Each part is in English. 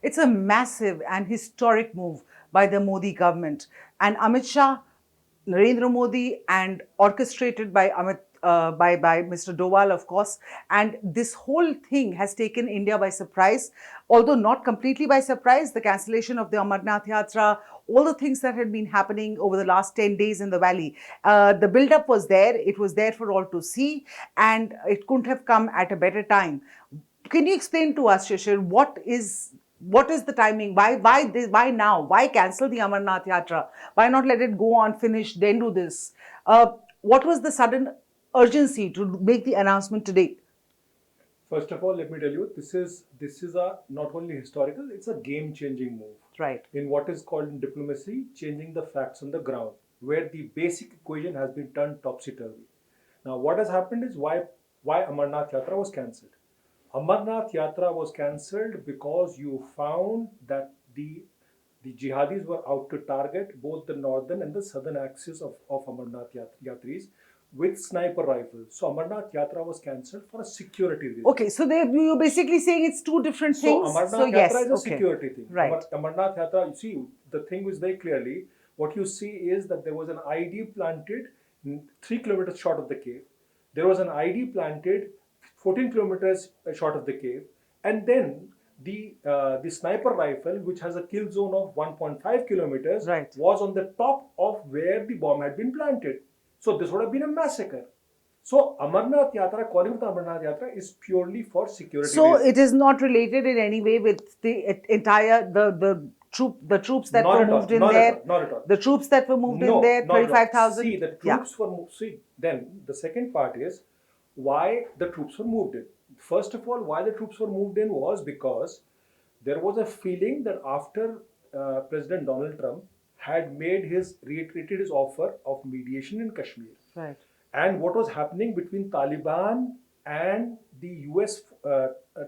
It's a massive and historic move by the Modi government. And Amit Shah, Narendra Modi, and orchestrated by by Mr. Doval, of course. And this whole thing has taken India by surprise, although not completely by surprise. The cancellation of the Amarnath Yatra, all the things that had been happening over the last 10 days in the valley. The build-up was there. It was there for all to see, and it couldn't have come at a better time. Can you explain to us, Shishir, what is the timing? Why this? Why now? Why cancel the Amarnath Yatra? Why not let it go on, finish, then do this? What was the sudden urgency to make the announcement today? First of all, let me tell you, this is a not only historical, it's a game-changing move. Right. In what is called in diplomacy, changing the facts on the ground, where the basic equation has been turned topsy-turvy. Now, what has happened is why Amarnath Yatra was cancelled. Amarnath Yatra was cancelled because you found that the jihadis were out to target both the northern and the southern axis of Amarnath Yatris with sniper rifles. So Amarnath Yatra was cancelled for a security reason. Okay, so you're basically saying it's two different things. So Amarnath Yatra is a security thing. Right. Amarnath Yatra, you see, the thing was very clearly, what you see is that there was an ID planted 3 kilometers short of the cave. There was an ID planted 14 kilometers short of the cave, and then the sniper rifle, which has a kill zone of 1.5 kilometers, Right, was on the top of where the bomb had been planted. So this would have been a massacre. So Amarnath Yatra, calling it the Amarnath Yatra, is purely for security so reasons. it is not related in any way with the entire the troops that Not were at all, moved in not there. at all, not at all. The troops that were moved in there, not at all. 35,000. See, the troops were moved. See, then the second part is why the troops were moved in. First of all, why the troops were moved in was because there was a feeling that after President Donald Trump had reiterated his offer of mediation in Kashmir, Right. and what was happening between Taliban and the US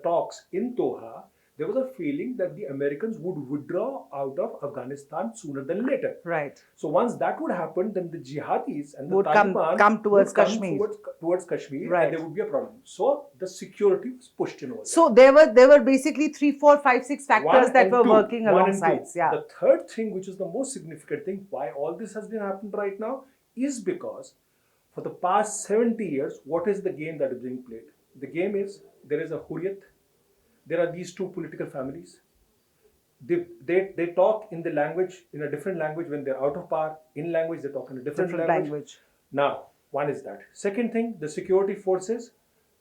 talks in Doha, there was a feeling that the Americans would withdraw out of Afghanistan sooner than later. Right. So once that would happen, then the jihadis and the Would Taliban come towards would come Kashmir. towards Kashmir, Right. and there would be a problem. So the security was pushed in over there. So there were basically 3, 4, 5, 6 factors One that and were two. working One and alongside. two. Yeah. The third thing, which is the most significant thing, why all this has been happened right now, is because for the past 70 years, what is the game that is being played? The game is there is a Hurriyat, there are these two political families. They talk in the language, in a different language when they're out of power. In language, they talk in a different language. Now, one is that. Second thing, the security forces,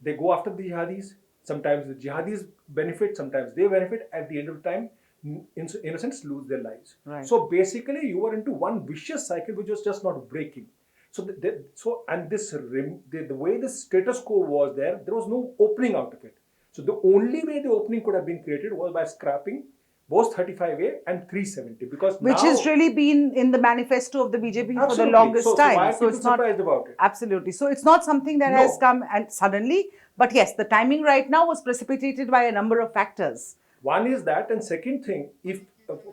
they go after the jihadis. Sometimes the jihadis benefit, sometimes they benefit. At the end of the time, innocents lose their lives. Right. So basically, you were into one vicious cycle which was just not breaking. So, the way the status quo was there was no opening out of it. So the only way the opening could have been created was by scrapping both 35A and 370, because which now, has really been in the manifesto of the BJP for the absolutely. longest So time. why are people it's not surprised about it? absolutely. So it's not something that has No. come and suddenly. But yes, the timing right now was precipitated by a number of factors. One is that, and second thing, if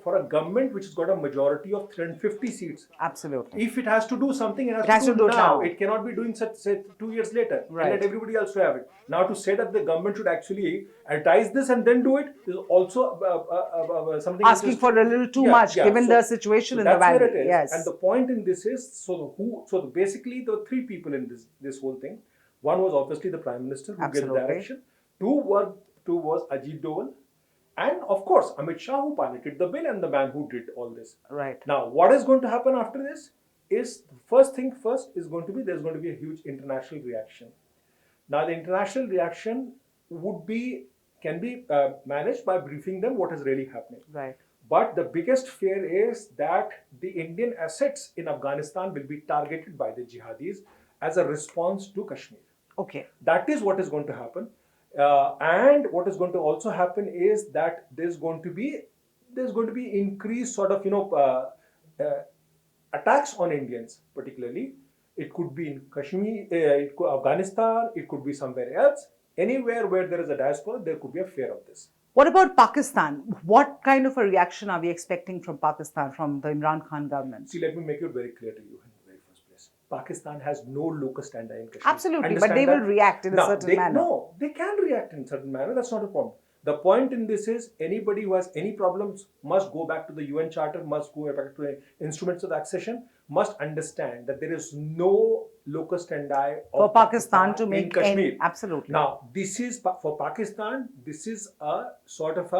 for a government which has got a majority of 350 seats, Absolutely. if it has to do something, it has to do it now. It cannot be doing such, say, 2 years later Right. and let everybody else to have it. Now, to say that the government should actually advertise this and then do it is also something Asking for a little too much, given the situation in the valley. That's where it is. Yes. And the point in this is, basically there were 3 people in this whole thing. One was obviously the Prime Minister who gave the direction. Two was Ajit Doval. And of course, Amit Shah, who piloted the bill and the man who did all this. Right. Now, what is going to happen after this is, first thing first is going to be, there's going to be a huge international reaction. Now, the international reaction can be managed by briefing them what is really happening. Right. But the biggest fear is that the Indian assets in Afghanistan will be targeted by the jihadis as a response to Kashmir. Okay. That is what is going to happen. And what is going to also happen is that there's going to be increased sort of attacks on Indians, particularly. It could be in Kashmir, Afghanistan, it could be somewhere else. Anywhere where there is a diaspora, there could be a fear of this. What about Pakistan? What kind of a reaction are we expecting from Pakistan, from the Imran Khan government? See, let me make it very clear to you in the very first place. Pakistan has no locus standi in Kashmir. Absolutely, but they will react in a certain manner. No, they can react in a certain manner. That's not a problem. The point in this is anybody who has any problems must go back to the UN Charter, must go back to the instruments of accession, must understand that there is no locus standi For of Pakistan to in make Kashmir. absolutely. Now, this is for Pakistan. This is a sort of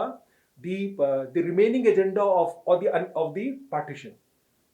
the remaining agenda of the partition.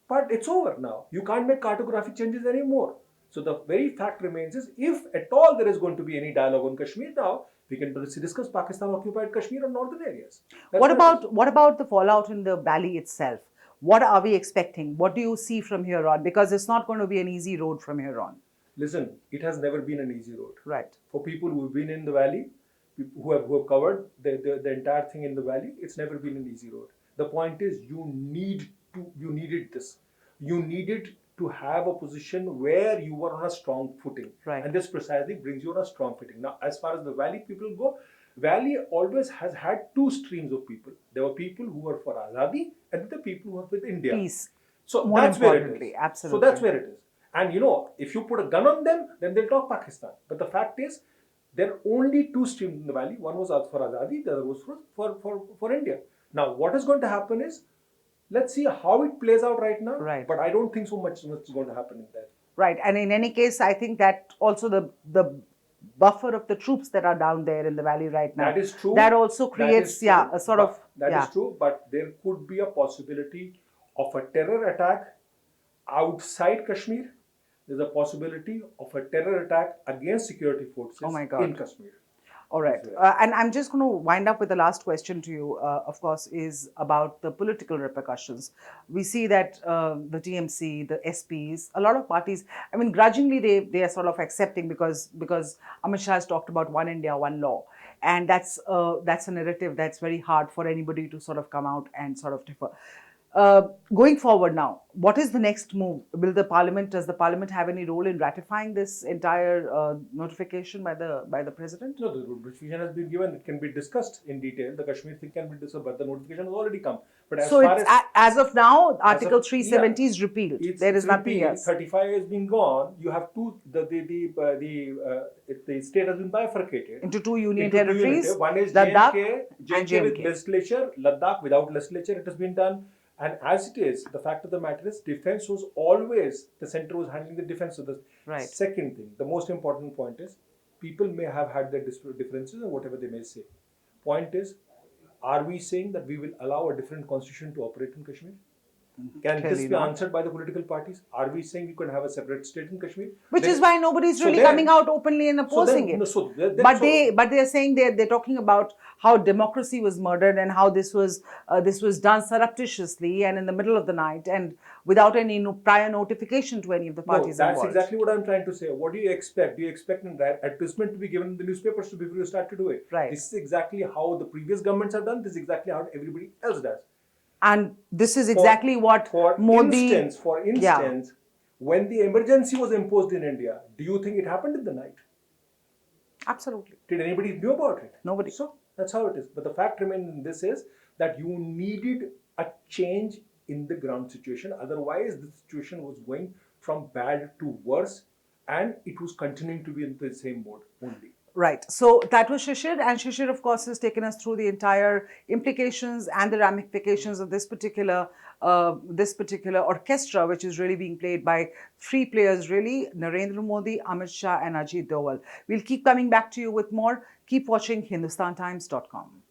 But it's over now. You can't make cartographic changes anymore. So the very fact remains is if at all there is going to be any dialogue on Kashmir now, we can discuss Pakistan occupied Kashmir or northern areas. What about the fallout in the valley itself? What are we expecting? What do you see from here on? Because it's not going to be an easy road from here on. Listen, it has never been an easy road. Right. For people who have been in the valley, who have covered the entire thing in the valley, it's never been an easy road. The point is you needed this. You needed to have a position where you were on a strong footing. Right. And this precisely brings you on a strong footing. Now, as far as the valley people go, valley always has had two streams of people. There were people who were for Azadi and the people who were with India. Peace. So More that's where it importantly, is. absolutely. So that's where it is. And you know, if you put a gun on them, then they'll talk Pakistan. But the fact is, there are only two streams in the valley. One was for Azadi, the other was for India. Now, what is going to happen is, let's see how it plays out right now. Right. But I don't think so much is going to happen in that. Right. And in any case, I think that also the buffer of the troops that are down there in the valley right now. That is true. That also creates, a sort of. That is true. But there could be a possibility of a terror attack outside Kashmir. There's a possibility of a terror attack against security forces in Kashmir. All right. And I'm just going to wind up with the last question to you, of course, is about the political repercussions. We see that the TMC, the SPs, a lot of parties, I mean, grudgingly, they are sort of accepting because Amit Shah has talked about one India, one law. And that's a narrative that's very hard for anybody to sort of come out and sort of differ. Going forward now, what is the next move? Does the parliament have any role in ratifying this entire notification by the president? No, the notification has been given. It can be discussed in detail. The Kashmir thing can be discussed, but the notification has already come. But as of now, Article 370 is repealed. There is nothing else. 35 has been gone. You have two. The state has been bifurcated into two union territories. One is Ladakh JNK with legislature. Ladakh without legislature. It has been done. And as it is, the fact of the matter is, defense was always, the center was handling the defense of the second thing. The most important point is, people may have had their differences or whatever they may say. Point is, are we saying that we will allow a different constitution to operate in Kashmir? Can this be answered by the political parties? Are we saying you can have a separate state in Kashmir? Which is why nobody's really coming out openly and opposing it. But they are saying they're talking about how democracy was murdered and how this was done surreptitiously and in the middle of the night and without any prior notification to any of the parties involved. That's exactly what I'm trying to say. What do you expect? Do you expect an advertisement to be given in the newspapers before you start to do it? Right. This is exactly how the previous governments have done. This is exactly how everybody else does. And this is exactly what Modi... For instance, when the emergency was imposed in India, do you think it happened in the night? Absolutely. Did anybody know about it? Nobody. So that's how it is. But the fact remains in this is that you needed a change in the ground situation. Otherwise, the situation was going from bad to worse, and it was continuing to be in the same mode only. Right. So that was Shishir, and Shishir, of course, has taken us through the entire implications and the ramifications of this particular orchestra, which is really being played by three players, really: Narendra Modi, Amit Shah, and Ajit Doval. We'll keep coming back to you with more. Keep watching HindustanTimes.com.